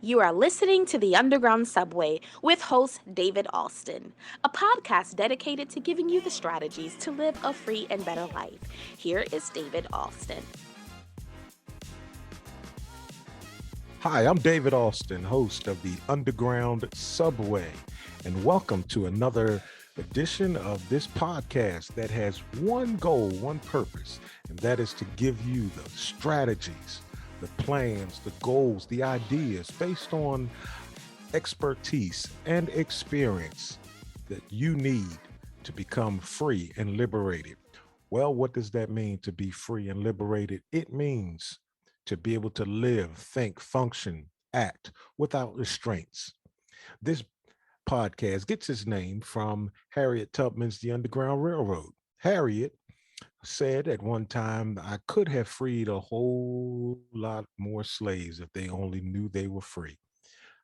You are listening to The Underground Subway with host David Alston, a podcast dedicated to giving you the strategies to live a free and better life. Here is David Alston. Hi, I'm David Alston, host of the Underground Subway, and welcome to another edition of this podcast that has one goal, one purpose, and that is to give you the strategies, the plans, the goals, the ideas based on expertise and experience that you need to become free and liberated. Well, what does that mean to be free and liberated? It means to be able to live, think, function, act without restraints. This podcast gets its name from Harriet Tubman's The Underground Railroad. Harriet said at one time, I could have freed a whole lot more slaves if they only knew they were free.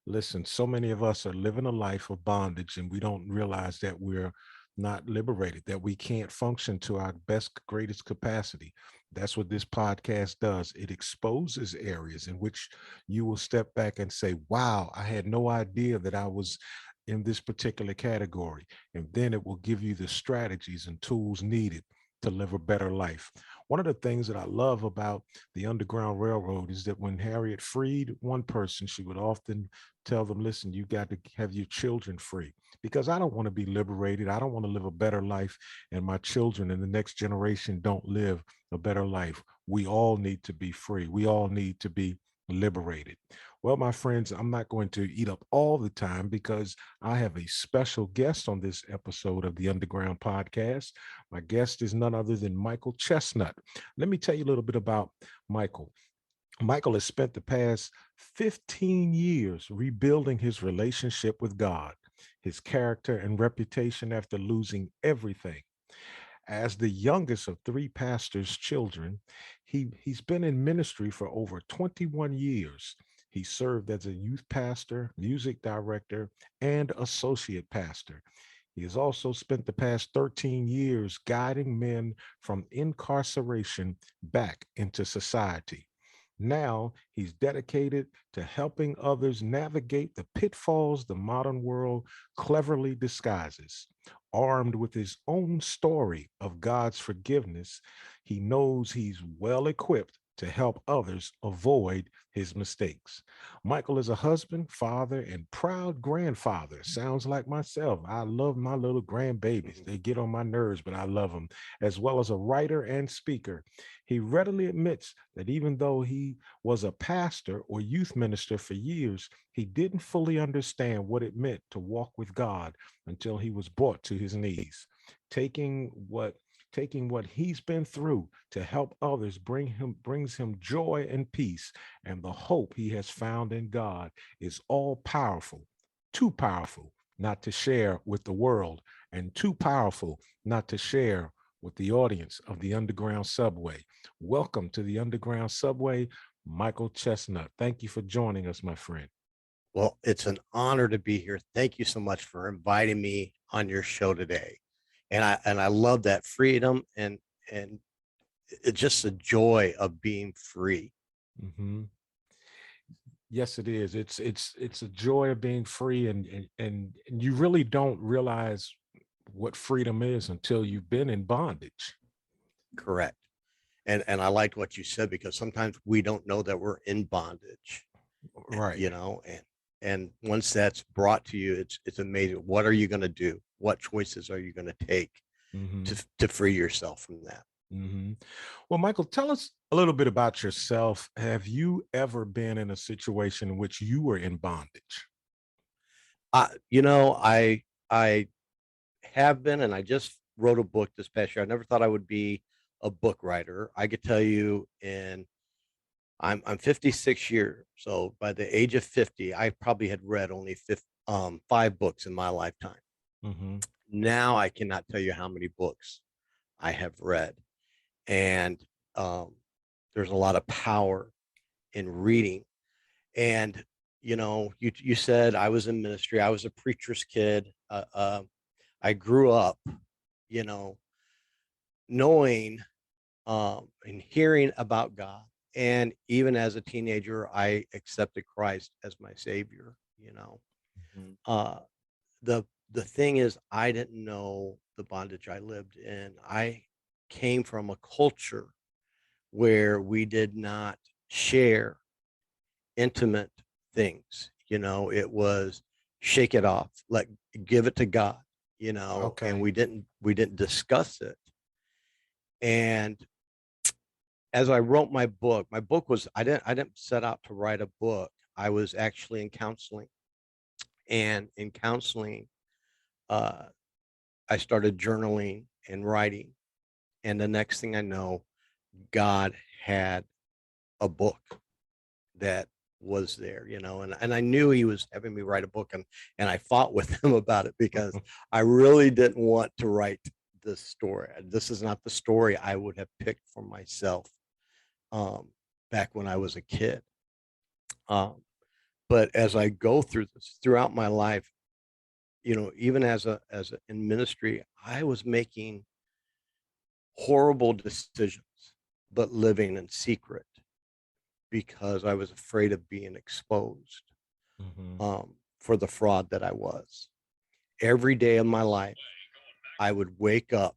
Listen, so many of us are living a life of bondage and we don't realize that we're not liberated, that we can't function to our best, greatest capacity. That's what this podcast does. It exposes areas in which you will step back and say, wow, I had no idea that I was in this particular category. And then it will give you the strategies and tools needed to live a better life. One of the things that I love about the Underground Railroad is that when Harriet freed one person, she would often tell them, listen, you got to have your children free because I don't want to be liberated. I don't want to live a better life, and my children and the next generation don't live a better life. We all need to be free. We all need to be liberated. Well, my friends, I'm not going to eat up all the time because I have a special guest on this episode of the Underground Podcast. My guest is none other than Michael Chestnut. Let me tell you a little bit about Michael. Michael has spent the past 15 years rebuilding his relationship with God, his character and reputation after losing everything. As the youngest of three pastors' children, he's been in ministry for over 21 years. He served as a youth pastor, music director, and associate pastor. He has also spent the past 13 years guiding men from incarceration back into society. Now he's dedicated to helping others navigate the pitfalls the modern world cleverly disguises. Armed with his own story of God's forgiveness, he knows he's well equipped to help others avoid his mistakes. Michael is a husband, father, and proud grandfather. Sounds like myself. I love my little grandbabies. They get on my nerves, but I love them, as well as a writer and speaker. He readily admits that even though he was a pastor or youth minister for years, he didn't fully understand what it meant to walk with God until he was brought to his knees. Taking what taking what he's been through to help others brings him joy and peace, and the hope he has found in God is all powerful, too powerful not to share with the world, and too powerful not to share with the audience of the Underground Subway. Welcome to the Underground Subway, Michael Chestnut. Thank you for joining us, my friend. Well, it's an honor to be here. Thank you so much for inviting me on your show today. And I love that freedom and it's just the joy of being free. Mhm. Yes, it is. It's a joy of being free, and you really don't realize what freedom is until you've been in bondage. Correct. And I liked what you said because sometimes we don't know that we're in bondage, Right. you know, and once that's brought to you, it's amazing. What are you going to do? What choices are you going to take Hmm. to free yourself from that? Hmm. Well, Michael, tell us a little bit about yourself. Have you ever been in a situation in which you were in bondage? I have been, and I just wrote a book this past year. I never thought I would be a book writer. I could tell you, in I'm 56 years, so by the age of 50, I probably had read only five books in my lifetime. Hmm. Now I cannot tell you how many books I have read, and um, there's a lot of power in reading. And you said I was in ministry. I was a preacher's kid. I grew up, you know, knowing and hearing about God and even as a teenager, I accepted Christ as my savior, you know. Mhm. Uh, the thing is, I didn't know the bondage I lived in. I came from a culture where we did not share intimate things. You know, it was shake it off, let give it to God, you know, and Okay. we didn't discuss it. And as I wrote my book was I didn't set out to write a book. I was actually in counseling, and in counseling, uh, I started journaling and writing, and the next thing I know, God had a book that was there, you know, and I knew he was having me write a book, and I fought with him about it because I really didn't want to write this story. This is not the story I would have picked for myself um, back when I was a kid. Um, but as I go through this throughout my life, you know, even in ministry, I was making horrible decisions, but living in secret because I was afraid of being exposed Mhm. for the fraud that I was. Every day of my life, I would wake up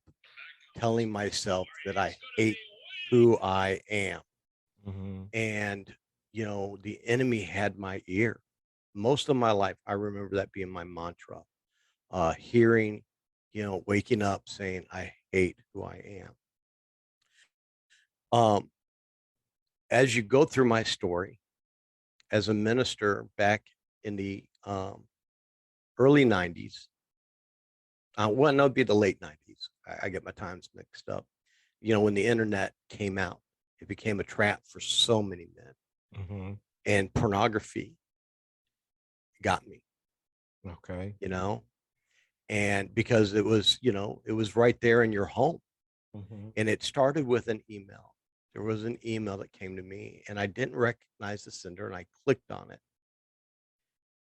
telling myself that I hate who I am. Mhm. And, you know, the enemy had my ear. Most of my life, I remember that being my mantra, hearing, you know, waking up saying, I hate who I am. Um, as you go through my story as a minister back in the early 90s, well, no, it'd be the late 90s. I get my times mixed up. You know, when the internet came out, it became a trap for so many men, Mhm. and pornography got me, Okay. you know, and because it was, you know, it was right there in your home. Mhm. And it started with an email. There was an email that came to me, and I didn't recognize the sender, and I clicked on it.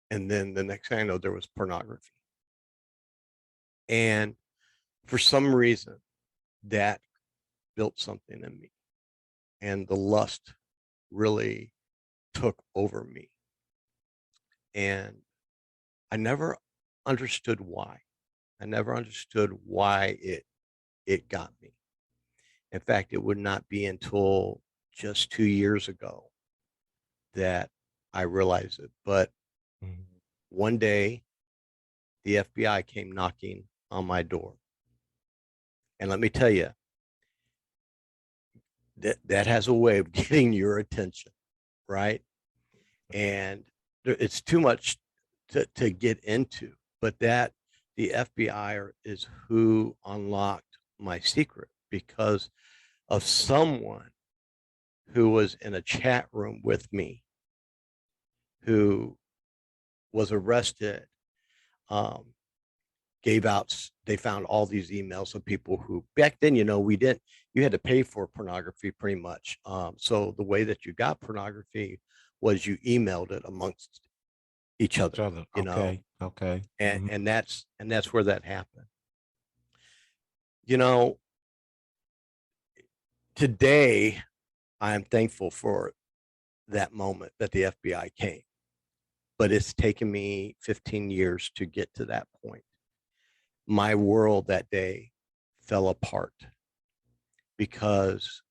And then the next thing I know, there was pornography. And for some reason, that built something in me, and the lust really took over me. And I never understood why. I never understood why it got me. In fact, it would not be until just 2 years ago that I realized it. But Mhm. one day, the FBI came knocking on my door. And let me tell you, that has a way of getting your attention, right? And it's too much to get into, but that the FBI is who unlocked my secret because of someone who was in a chat room with me who was arrested, um, gave out, they found all these emails of people who back then, you know, we didn't, you had to pay for pornography pretty much. So the way that you got pornography was you emailed it amongst each Each other, other. you know, Okay. Okay. and, Mhm. and that's where that happened. You know, today I'm thankful for that moment that the FBI came, but it's taken me 15 years to get to that point. My world that day fell apart because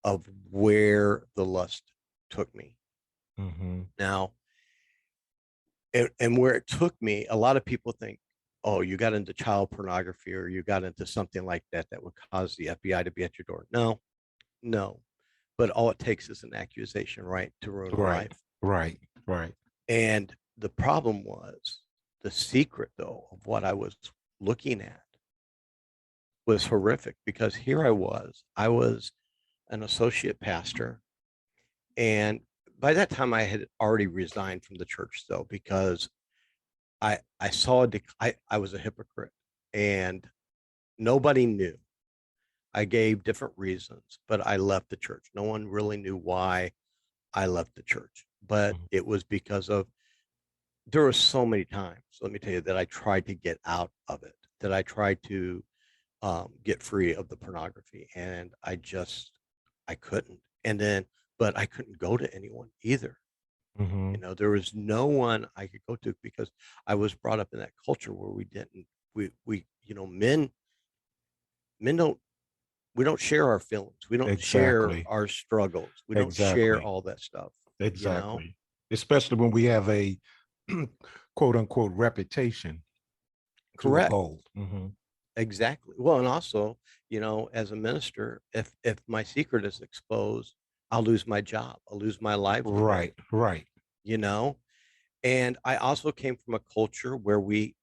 of where the lust took me. Mhm. Now, and where it took me, a lot of people think, oh, you got into child pornography or you got into something like that that would cause the FBI to be at your door. No, no. But all it takes is an accusation, right, to ruin a Right. life. Right. Right. And the problem was the secret, though, of what I was looking at was horrific because here I was an associate pastor. And by that time, I had already resigned from the church, though, because I saw I was a hypocrite and nobody knew. I gave different reasons, but I left the church. No one really knew why I left the church, but Mhm. it was because of there were so many times, let me tell you, that I tried to get out of it, that I tried to get free of the pornography, and I couldn't. And then, but I couldn't go to anyone either. Mm-hmm. There was no one I could go to because I was brought up in that culture where we didn't, we, men don't, we don't share our feelings. We don't share Exactly. our struggles. We don't share Exactly. all that stuff. Exactly. Especially when we have a quote unquote reputation to Correct. uphold. Mm-hmm. Exactly. Well, and also, as a minister, if my secret is exposed, I'll lose my job. I'll lose my livelihood, Right. Right. you know? And I also came from a culture where we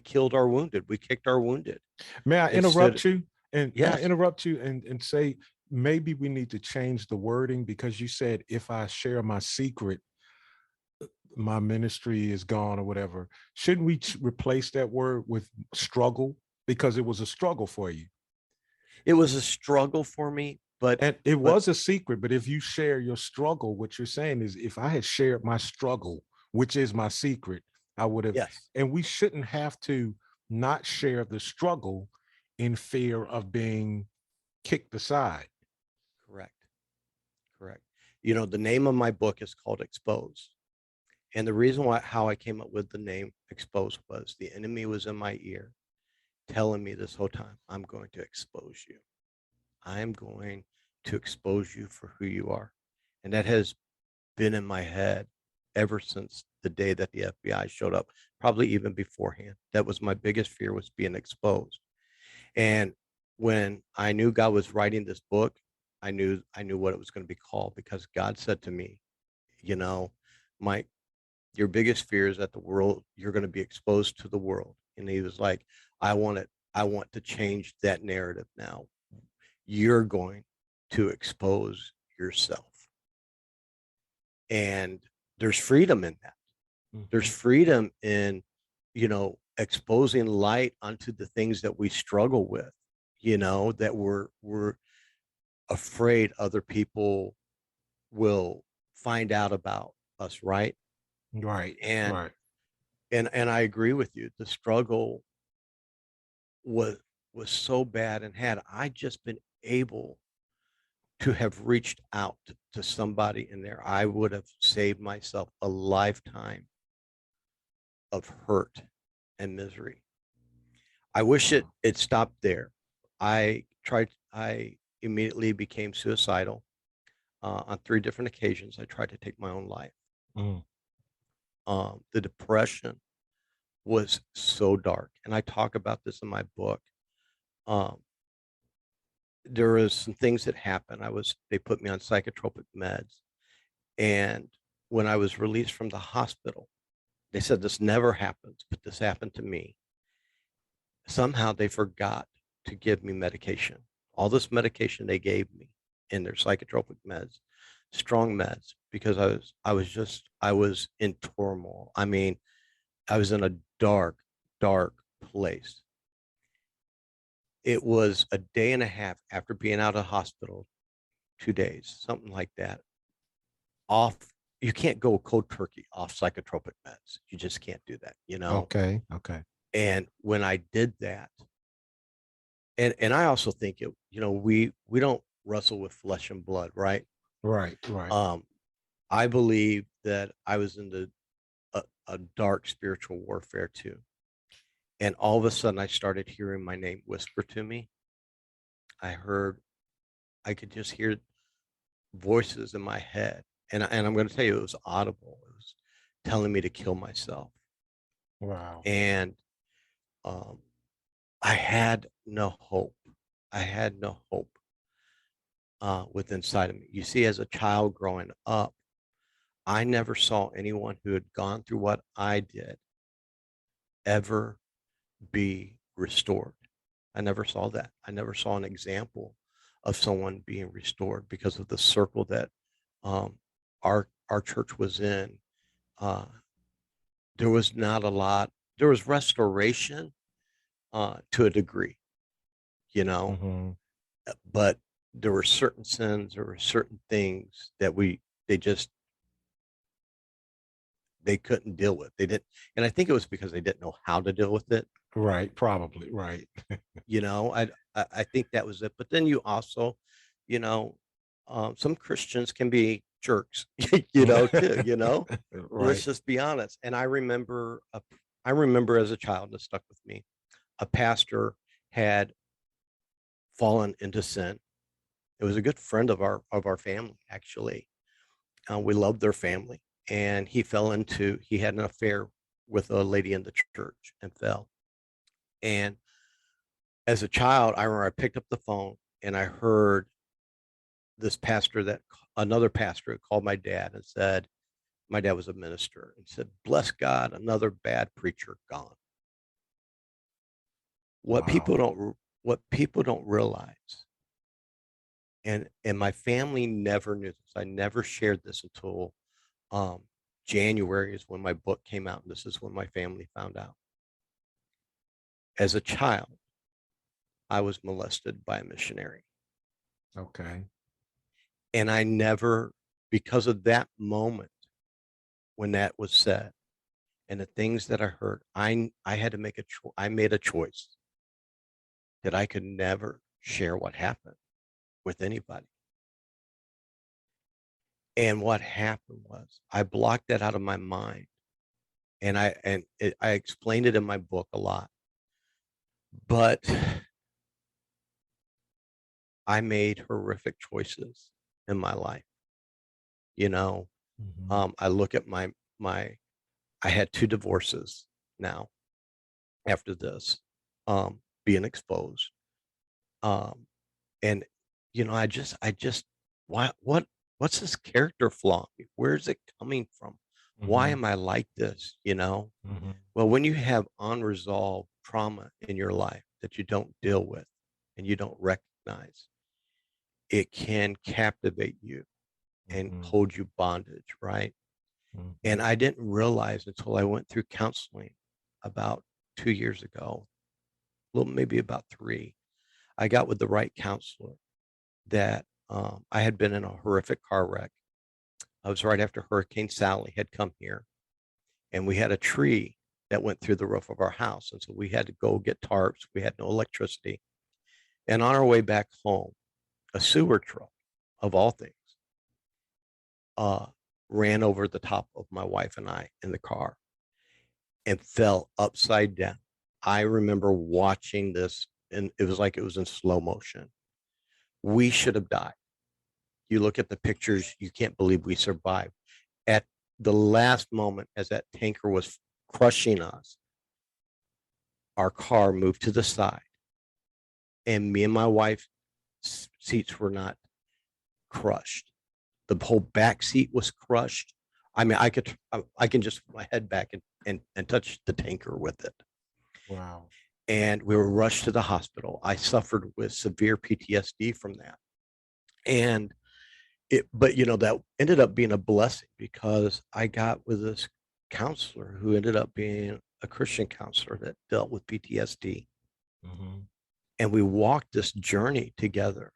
killed our wounded. We kicked our wounded. May I Instead, interrupt you? And may I yes, interrupt you and say maybe we need to change the wording because you said if I share my secret, my ministry is gone or whatever. Shouldn't we replace that word with struggle? Because it was a struggle for you. it was a struggle for me, And it but was a secret, but if you share your struggle, what you're saying is if I had shared my struggle, which is my secret, I would have, yes, and we shouldn't have to not share the struggle in fear of being kicked aside. correct, correct. The name of my book is called Exposed. And the reason why how I came up with the name Exposed was the enemy was in my ear telling me this whole time, I'm going to expose you. I'm going to expose you for who you are. And that has been in my head ever since the day that the FBI showed up, probably even beforehand. That was my biggest fear, was being exposed. And when I knew God was writing this book, I knew what it was going to be called, because God said to me, you know, Mike, your biggest fear is that you're going to be exposed to the world. And he was like, I want to change that narrative now. You're going to expose yourself. And there's freedom in that. There's Mhm. freedom in, exposing light onto the things that we struggle with, that we're afraid other people will find out about us, right? Right, And right. and I agree with you. The struggle was was so bad, and had I just been able to have reached out to somebody in there, I would have saved myself a lifetime of hurt and misery. I wish it stopped there. I immediately became suicidal. On 3 different occasions, I tried to take my own life. Mm. The depression was so dark, and I talk about this in my book. Um, there was some things that happened. They put me on psychotropic meds, and when I was released from the hospital, they said this never happens, but this happened to me. Somehow they forgot to give me medication. All this medication they gave me in their psychotropic meds, strong meds, because I was in turmoil. I mean, I was in a dark, dark place. It was a day and a half after being out of hospital, 2 days, something like that. Off, you can't go cold turkey off psychotropic meds. You just can't do that. Okay, okay. And when I did that, and I also think we don't wrestle with flesh and blood, right? Right, right. Um, I believe that I was in a dark spiritual warfare too. And all of a sudden I started hearing my name whisper to me. I heard, I could just hear voices in my head. And I'm going to tell you, it was audible. It was telling me to kill myself. Wow. And um, I had no hope. I had no hope within inside of me. You see, as a child growing up, I never saw anyone who had gone through what I did ever be restored. I never saw that. I never saw an example of someone being restored because of the circle that um, our church was in. Uh, there was not a lot. There was restoration to a degree, you know, Hmm. but there were certain sins, there were certain things that they just they couldn't deal with. They didn't, and I think it was because they didn't know how to deal with it. Right, probably. Right. I think that was it. But then you also, you know, Some Christians can be jerks, you know, too, you know. Right. Let's just be honest. And I remember as a child, that stuck with me. A pastor had fallen into sin. It was a good friend of our family, actually. We loved their family, and he had an affair with a lady in the church and fell. And as a child, I remember I picked up the phone and I heard this pastor that another pastor called my dad and said, my dad was a minister, and said, "Bless God, another bad preacher gone." What people Wow. don't what people don't realize, and my family never knew this. I never shared this until um, January is when my book came out, and this is when my family found out. As a child, I was molested by a missionary, Okay. and I never, because of that moment when that was said, and the things that I heard, I had to make a choice. I made a choice that I could never share what happened with anybody. And what happened was I blocked that out of my mind, and I explained it in my book a lot. But I made horrific choices in my life. You know, Mhm. I look at my I had 2 divorces now after this, being exposed. Um, and you know, I just what's this character flaw? Where's it coming from? Why Mhm. am I like this? You know? Mhm. Well, when you have unresolved trauma in your life that you don't deal with and you don't recognize, it can captivate you and Mhm. hold you bondage, right? Mhm. And I didn't realize until I went through counseling about 2 years ago, well, maybe about three. I got with the right counselor that I had been in a horrific car wreck. I was right after Hurricane Sally had come here, and we had a tree that went through the roof of our house. And so we had to go get tarps. We had no electricity. And on our way back home, a sewer truck, of all things, uh, ran over the top of my wife and I in the car and fell upside down. I remember watching this, and it was like it was in slow motion. We should have died. You look at the pictures, you can't believe we survived. At the last moment, as that tanker was crushing us, our car moved to the side, and me and my wife's seats were not crushed. The whole back seat was crushed. I mean, I can just put my head back and touch the tanker with it. Wow. And we were rushed to the hospital. I suffered with severe PTSD from that. And but you know, that ended up being a blessing because I got with this counselor who ended up being a Christian counselor that dealt with PTSD. Mhm. And we walked this journey together.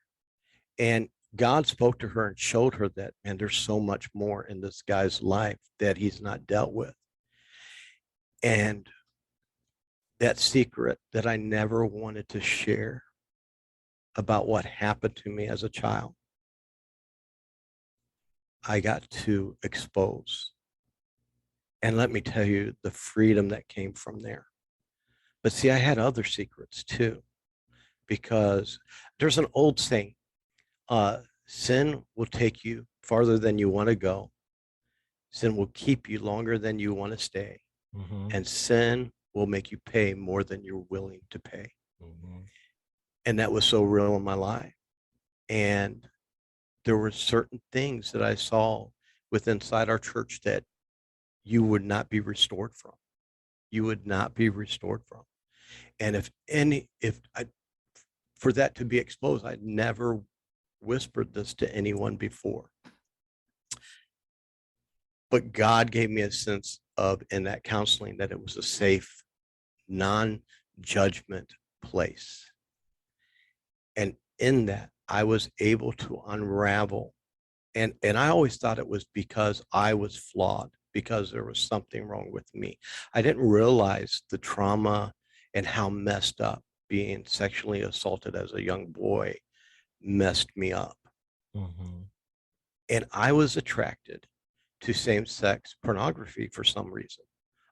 And God spoke to her and showed her that, and there's so much more in this guy's life that he's not dealt with. And that secret that I never wanted to share about what happened to me as a child, I got to expose. And let me tell you the freedom that came from there. But see, I had other secrets too, because there's an old saying, sin will take you farther than you want to go. Sin will keep you longer than you want to stay. Mhm. And sin will make you pay more than you're willing to pay. Mhm. And that was so real in my life. And there were certain things that I saw with inside our church that you would not be restored from. You would not be restored from. And if I, for that to be exposed, I'd never whispered this to anyone before. But God gave me a sense of, in that counseling, that it was a safe, non judgment place. And in that, I was able to unravel. And I always thought it was because I was flawed, because there was something wrong with me. I didn't realize the trauma and how messed up being sexually assaulted as a young boy messed me up. Mhm. And I was attracted to same-sex pornography for some reason.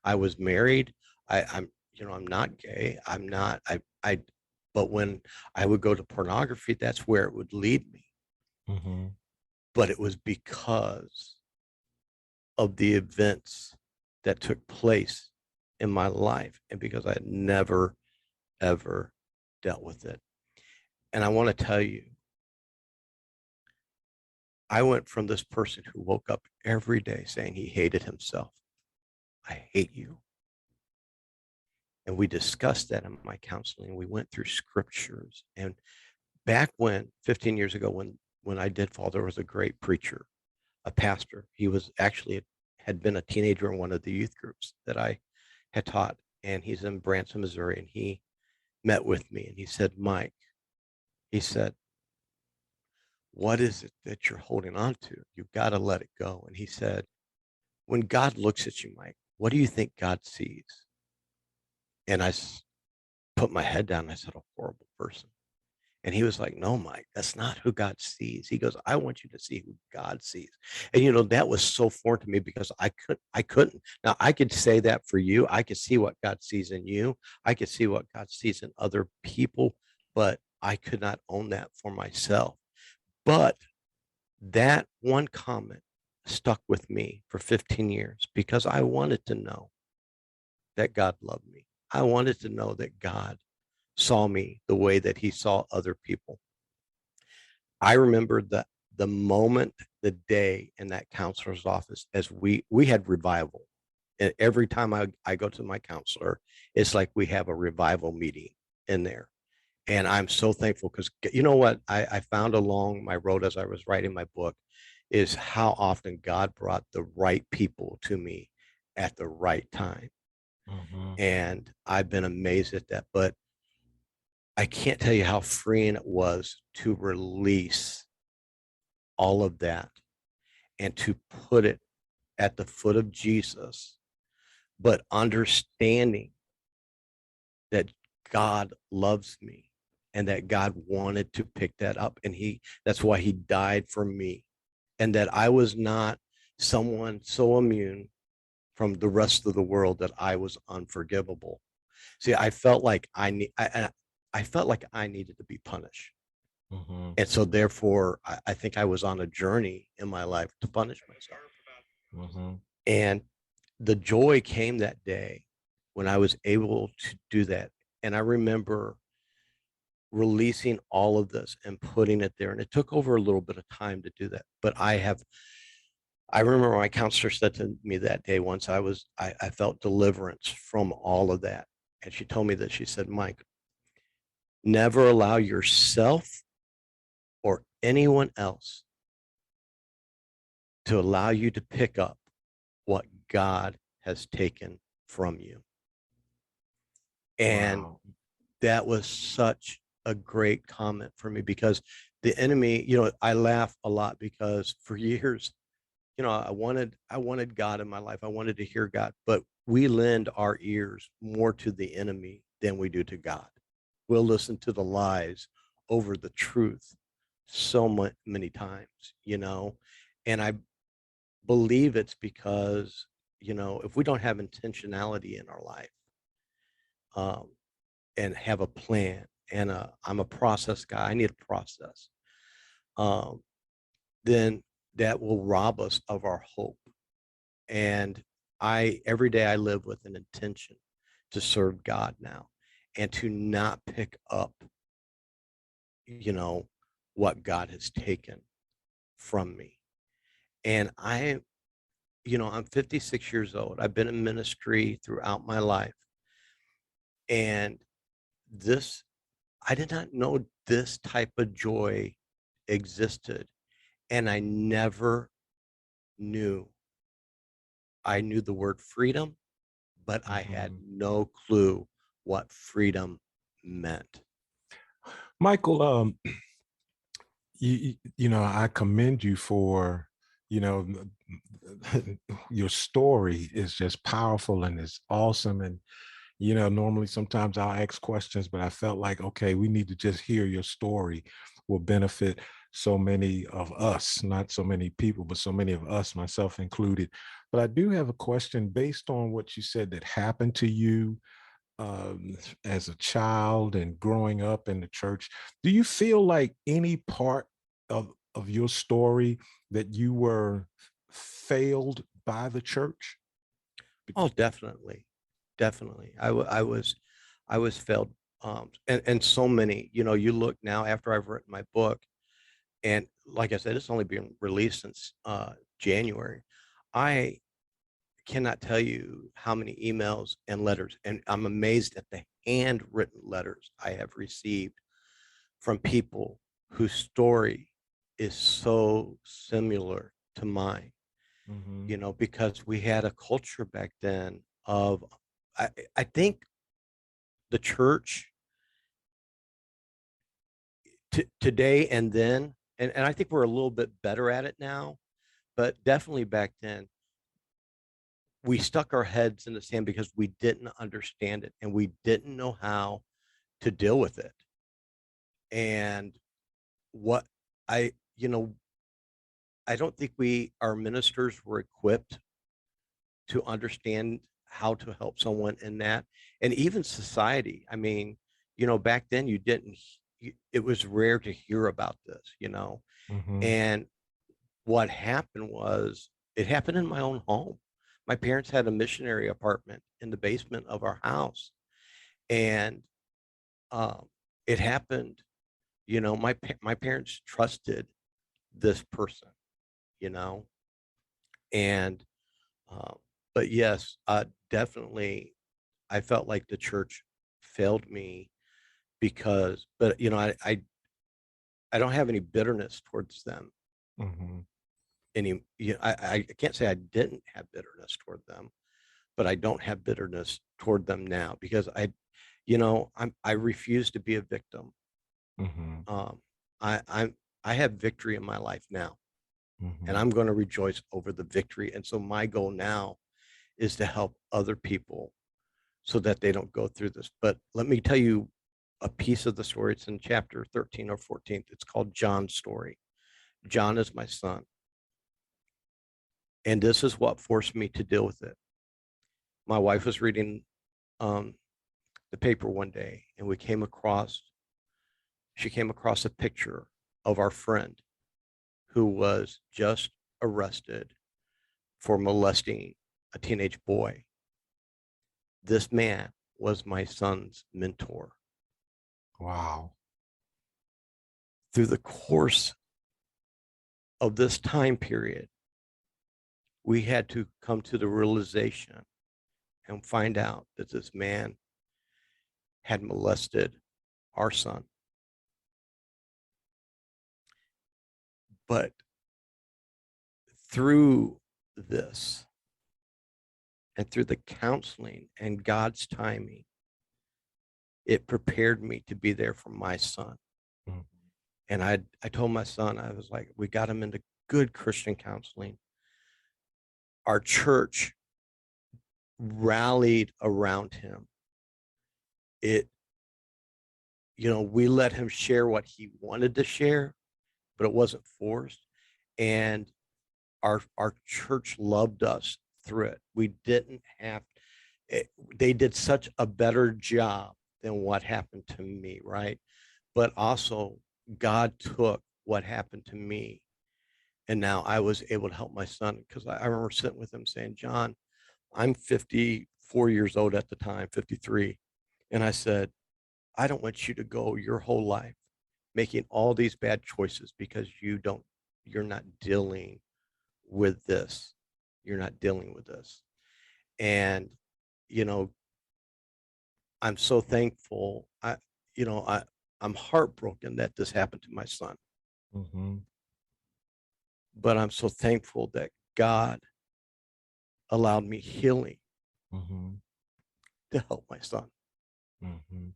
I was married. I'm not gay. I'm not, but when I would go to pornography, that's where it would lead me. Mhm. But it was because of the events that took place in my life and because I had never, ever dealt with it. And I want to tell you, I went from this person who woke up every day saying he hated himself. I hate you. And we discussed that in my counseling. We went through scriptures. And back when, 15 years ago, when I did fall, there was a great preacher, a pastor. He was actually had been a teenager in one of the youth groups that I had taught. And he's in Branson, Missouri. And he met with me and he said, Mike, he said, what is it that you're holding on to? You've got to let it go. And he said, when God looks at you, Mike, what do you think God sees? And I put my head down and I said, a horrible person. And he was like, no, Mike, that's not who God sees. He goes, I want you to see who God sees. And that was so foreign to me because I couldn't. Now I could say that for you. I could see what God sees in you. I could see what God sees in other people, but I could not own that for myself. But that one comment stuck with me for 15 years because I wanted to know that God loved me. I wanted to know that God saw me the way that he saw other people. I remember the moment, the day in that counselor's office as we had revival. And every time I go to my counselor, it's like we have a revival meeting in there. And I'm so thankful because you know what I found along my road as I was writing my book is how often God brought the right people to me at the right time. Mhm. And I've been amazed at that. But I can't tell you how freeing it was to release all of that and to put it at the foot of Jesus, but understanding that God loves me and that God wanted to pick that up. And that's why he died for me. And that I was not someone so immune from the rest of the world that I was unforgivable. See, I felt like I felt like I needed to be punished. Mhm. And so therefore I think I was on a journey in my life to punish myself. Mhm. And the joy came that day when I was able to do that. And I remember releasing all of this and putting it there. And it took over a little bit of time to do that. But I remember my counselor said to me that day once I felt deliverance from all of that. And she told me that she said, Mike, never allow yourself or anyone else to allow you to pick up what God has taken from you. And Wow. that was such a great comment for me because the enemy, I laugh a lot because for years, I wanted God in my life. I wanted to hear God, but we lend our ears more to the enemy than we do to God. We'll listen to the lies over the truth so many times. And I believe it's because, if we don't have intentionality in our life, um, and have a plan and I'm a process guy. I need a process. Um, then that will rob us of our hope. And every day I live with an intention to serve God now and to not pick up, you know, what God has taken from me. And I'm 56 years old. I've been in ministry throughout my life. And this I did not know this type of joy existed. And I never knew. I knew the word freedom, but I had Mhm. no clue what freedom meant. Michael, I commend you for, you know, your story is just powerful and it's awesome. And, normally sometimes I'll ask questions, but I felt like, okay, we need to just hear your story will benefit so many of us, not so many people, but so many of us, myself included. But I do have a question based on what you said that happened to you as a child and growing up in the church. Do you feel like any part of your story that you were failed by the church? Oh, definitely, definitely. I was failed, and so many. You know, you look now after I've written my book, and like I said, it's only been released since January. I cannot tell you how many emails and letters, and I'm amazed at the handwritten letters I have received from people whose story is so similar to mine. Mm-hmm. You know, because we had a culture back then of, I think the church today and then, and I think we're a little bit better at it now, but definitely back then, we stuck our heads in the sand because we didn't understand it and we didn't know how to deal with it. And what I, you know, I don't think our ministers were equipped to understand how to help someone in that. And even society. I mean, you know, back then you didn't, it was rare to hear about this, you know. Mm-hmm. And what happened was it happened in my own home. My parents had a missionary apartment in the basement of our house. And um, it happened, you know, my parents trusted this person, you know, and um, but yes, definitely, I felt like the church failed me because, but you know, I don't have any bitterness towards them Mm-hmm. any. You know, I can't say I didn't have bitterness toward them, but I don't have bitterness toward them now because you know, I refuse to be a victim. Mm-hmm. Um, I have victory in my life now, and Mm-hmm. I'm going to rejoice over the victory. And so my goal now is to help other people so that they don't go through this. But let me tell you a piece of the story. It's in chapter 13 or 14. It's called John's story. John is my son. And this is what forced me to deal with it. My wife was reading um, the paper one day, and she came across a picture of our friend who was just arrested for molesting a teenage boy. This man was my son's mentor. Wow. Through the course of this time period, we had to come to the realization and find out that this man had molested our son. But through this and through the counseling and God's timing, it prepared me to be there for my son. Mm-hmm. And I told my son, I was like, we got him into good Christian counseling. Our church rallied around him. It, you know, we let him share what he wanted to share, but it wasn't forced. And our church loved us through it. We didn't have it, they did such a better job than what happened to me, right? But also God took what happened to me and now I was able to help my son because I remember sitting with him saying, John, I'm 54 years old at the time, 53. And I said, I don't want you to go your whole life making all these bad choices because you're not dealing with this. You're not dealing with this. And, you know, I'm so thankful. You know, I'm heartbroken that this happened to my son, Mm-hmm. but I'm so thankful that God allowed me healing Mm-hmm. to help my son. Mm-hmm.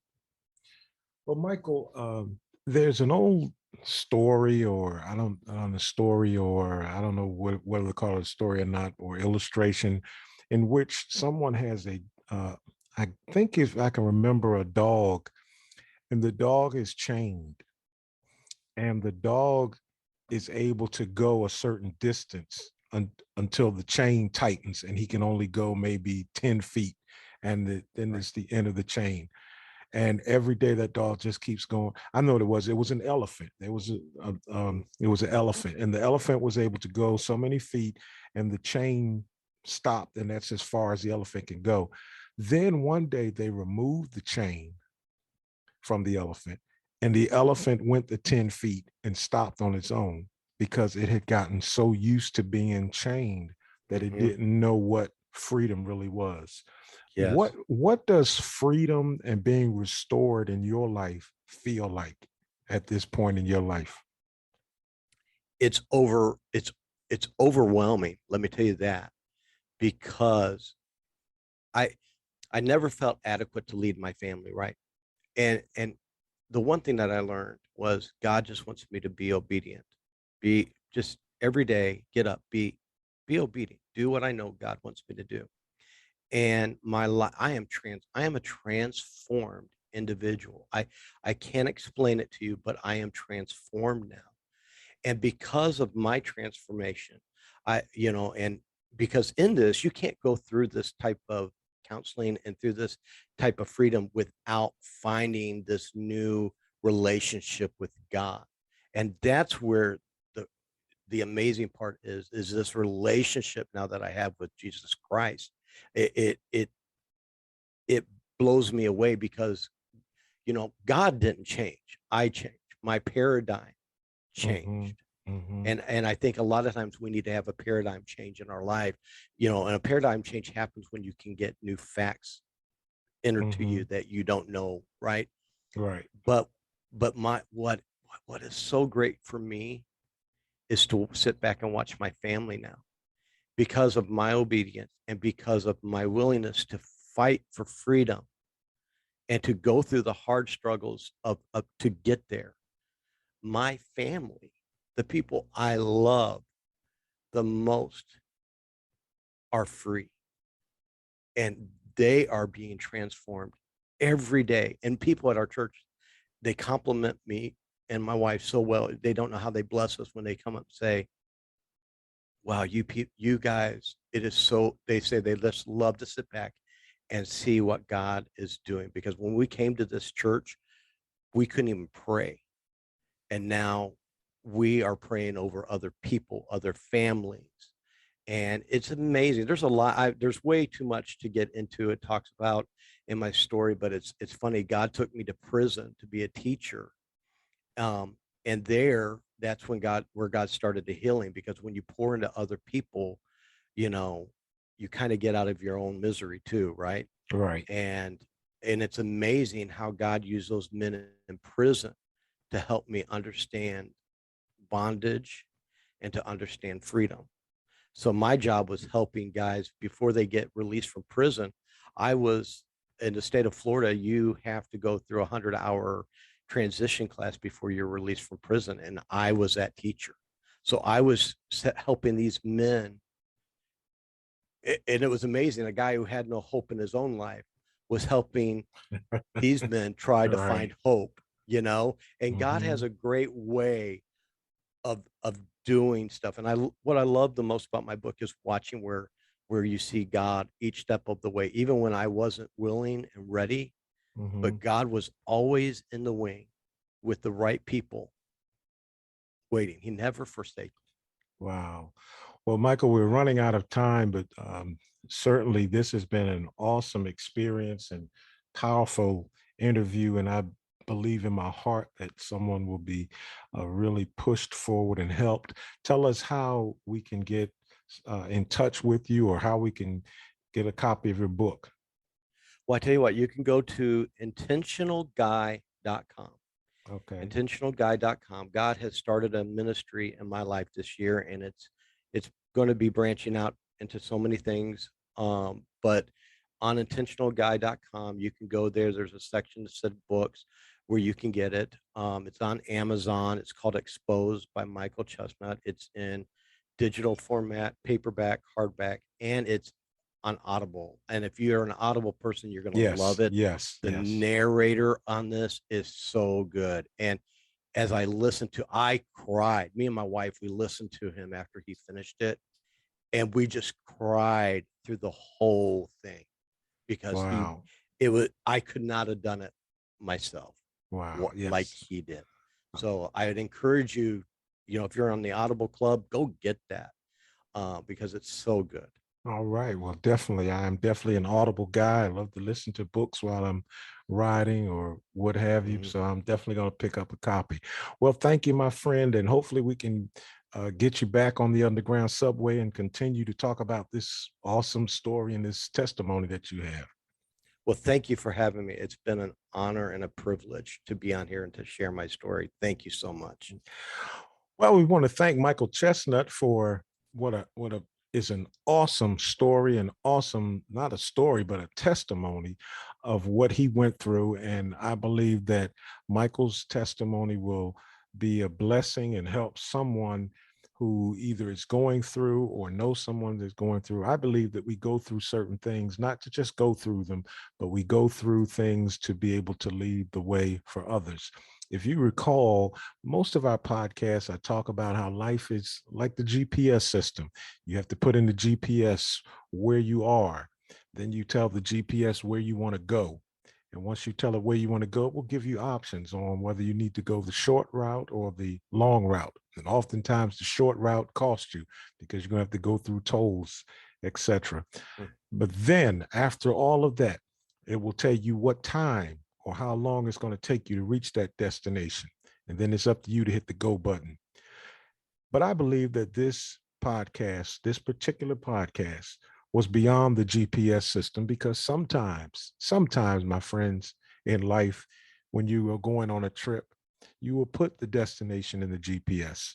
Well, Michael, there's an old story, or I don't know, story, or I don't know whether to call it a story or not, or illustration, in which someone has I think if I can remember, a dog, and the dog is chained, and the dog is able to go a certain distance until the chain tightens and he can only go maybe 10 feet. And then Right. it's the end of the chain. And every day that dog just keeps going. I know what it was an elephant. It was an elephant, and the elephant was able to go so many feet, and the chain stopped, and that's as far as the elephant can go. Then one day they removed the chain from the elephant, and the elephant went to 10 feet and stopped on its own because it had gotten so used to being chained that it Mhm. didn't know what freedom really was. Yes. What does freedom and being restored in your life feel like at this point in your life? It's over. It's overwhelming. Let me tell you that, because I I never felt adequate to lead my family, right? And the one thing that I learned was God just wants me to be obedient. Be just every day, get up, be obedient. Do what I know God wants me to do. And my life, I am a transformed individual. I can't explain it to you, but I am transformed now. And because of my transformation, and because in this, you can't go through this type of counseling and through this type of freedom without finding this new relationship with God. And that's where the the amazing part is this relationship now that I have with Jesus Christ. It it it blows me away because God didn't change. I changed. My paradigm Mm-hmm. changed. Mm-hmm. And I think a lot of times we need to have a paradigm change in our life, and a paradigm change happens when you can get new facts entered to Mm-hmm. you that you don't know, right? Right. But my what is so great for me is to sit back and watch my family now, because of my obedience and because of my willingness to fight for freedom and to go through the hard struggles of to get there. My family, the people I love the most, are free, and they are being transformed every day. And people at our church, they compliment me and my wife so well. They don't know how they bless us when they come up and say, wow, you guys, it is so, they say they just love to sit back and see what God is doing. Because when we came to this church, we couldn't even pray. And now we are praying over other people, other families. And it's amazing. There's a lot. There's way too much to get into. It talks about in my story, but it's funny. God took me to prison to be a teacher, and that's where God started the healing. Because when you pour into other people, you know, you kind of get out of your own misery too, right? Right. And and it's amazing how God used those men in prison to help me understand bondage and to understand freedom. So my job was helping guys before they get released from prison. I was in the state of Florida, you have to go through a 100-hour transition class before you're released from prison. And I was that teacher. So I was helping these men. And it was amazing. A guy who had no hope in his own life was helping these men try to Right. find hope. And God Mm-hmm. has a great way of doing stuff. And what I love the most about my book is watching where you see God each step of the way, even when I wasn't willing and ready, Mm-hmm. but God was always in the wing with the right people waiting. He never forsake. Wow. Well, Michael, we're running out of time, but certainly this has been an awesome experience and powerful interview. And I believe in my heart that someone will be really pushed forward and helped. Tell us how we can get in touch with you or how we can get a copy of your book. Well, I tell you what, you can go to intentionalguy.com. Okay. Intentionalguy.com. God has started a ministry in my life this year, and it's going to be branching out into so many things. But on intentionalguy.com, you can go there. There's a section that said books where you can get it. It's on Amazon. It's called Exposed by Michael Chestnut. It's in digital format, paperback, hardback, and it's on Audible. And if you're an Audible person, you're going to love Yes. it. Yes. The Yes. narrator on this is so good. And as I listened to, I cried. Me and my wife, we listened to him after he finished it, and we just cried through the whole thing because Wow. I could not have done it myself Wow. like Yes. he did. So I would encourage you, if you're on the Audible Club, go get that because it's so good. All right. Well, definitely. I am definitely an Audible guy. I love to listen to books while I'm riding or what have you. Mhm. So I'm definitely going to pick up a copy. Well, thank you, my friend. And hopefully we can get you back on the underground subway and continue to talk about this awesome story and this testimony that you have. Well, thank you for having me. It's been an honor and a privilege to be on here and to share my story. Thank you so much. Well, we want to thank Michael Chestnut for what a is an awesome story, an awesome, not a story, but a testimony of what he went through. And I believe that Michael's testimony will be a blessing and help someone who either is going through or knows someone that's going through. I believe that we go through certain things, not to just go through them, but we go through things to be able to lead the way for others. If you recall, most of our podcasts, I talk about how life is like the GPS system. You have to put in the GPS where you are. Then you tell the GPS where you want to go. And once you tell it where you want to go, it will give you options on whether you need to go the short route or the long route. And oftentimes the short route costs you because you're going to have to go through tolls, etc. Mm. But then after all of that, it will tell you what time or how long it's going to take you to reach that destination. And then it's up to you to hit the go button. But I believe that this particular podcast, was beyond the GPS system because sometimes, my friends, in life, when you are going on a trip, you will put the destination in the GPS.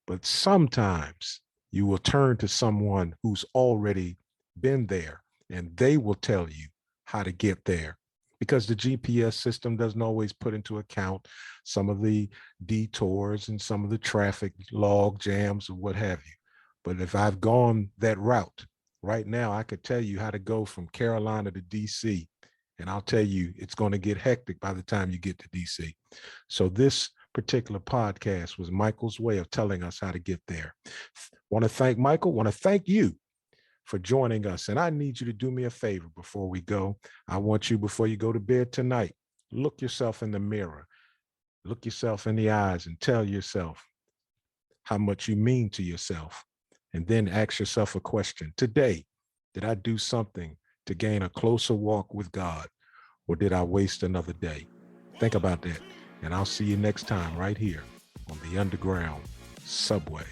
But sometimes you will turn to someone who's already been there and they will tell you how to get there because the GPS system doesn't always put into account some of the detours and some of the traffic log jams or what have you. But if I've gone that route right now, I could tell you how to go from Carolina to DC. And I'll tell you, it's going to get hectic by the time you get to DC. So this particular podcast was Michael's way of telling us how to get there. Want to thank Michael, want to thank you for joining us. And I need you to do me a favor before we go. I want you, before you go to bed tonight, look yourself in the mirror, look yourself in the eyes and tell yourself how much you mean to yourself. And then ask yourself a question. Today, did I do something to gain a closer walk with God, or did I waste another day? Think about that. And I'll see you next time right here on the Underground Subway.